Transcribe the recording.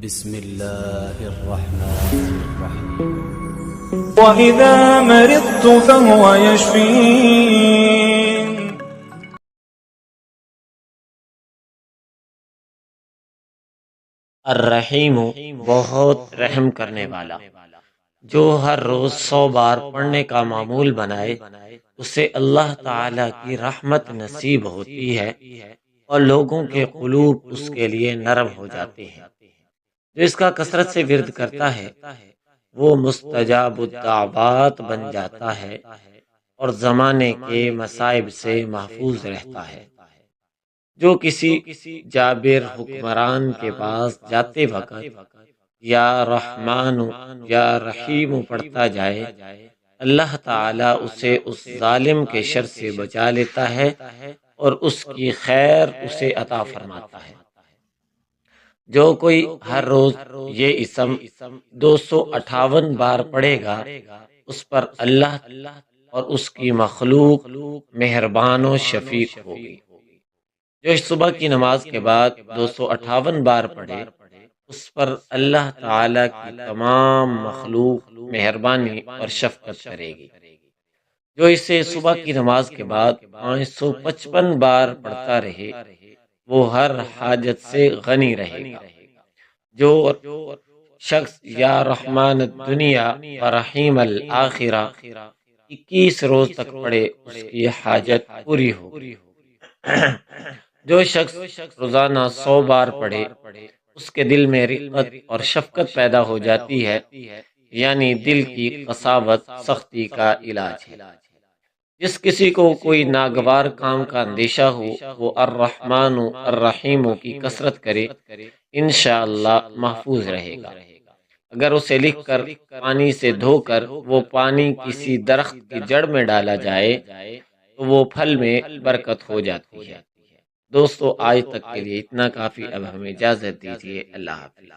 بسم الله الرحمن الرحيم. وإذا مرضت فهو يشفين. الرحیم، بہت رحم کرنے والا۔ جو ہر روز 100 بار پڑھنے کا معمول بنائے اسے اللہ تعالی کی رحمت نصیب ہوتی ہے اور لوگوں کے قلوب اس کے لیے نرم ہو جاتے ہیں۔ جو اس کا کثرت سے ورد کرتا ہے وہ مستجاب الدعوات بن جاتا ہے اور زمانے کے مصائب سے محفوظ رہتا ہے۔ جو کسی جابر حکمران کے پاس جاتے وقت یا رحمان یا رحیم پڑھتا جائے، اللہ تعالی اسے اس ظالم کے شر سے بچا لیتا ہے اور اس کی خیر اسے عطا فرماتا ہے۔ جو کوئی ہر روز یہ اسم 258 بار پڑھے گا اس پر اللہ اور اس کی مخلوق مہربان و شفیق ہوگی۔ جو صبح کی نماز کے بعد 258 بار پڑھے اس پر اللہ تعالی کی تمام مخلوق مہربانی اور شفقت کرے گی۔ جو اسے صبح کی نماز کے بعد 555 بار پڑھتا رہے وہ ہر حاجت سے غنی رہے گا۔ جو شخص یا رحمان الدنیا و رحیم الآخرہ 21 روز تک پڑھے اس کی حاجت پوری ہوگی۔ جو شخص روزانہ 100 بار پڑھے اس کے دل میں رقت اور شفقت پیدا ہو جاتی ہے، یعنی دل کی قساوت سختی کا علاج ہے۔ جس کسی کو کوئی ناگوار کام کا اندیشہ ہو وہ الرحمن الرحیم کی کثرت کرے، انشاءاللہ محفوظ رہے گا۔ اگر اسے لکھ کر پانی سے دھو کر وہ پانی کسی درخت کی جڑ میں ڈالا جائے تو وہ پھل میں برکت ہو جاتی ہے۔ دوستو آج تک کے لیے اتنا کافی، اب ہمیں اجازت دیجیے، اللہ حافظ۔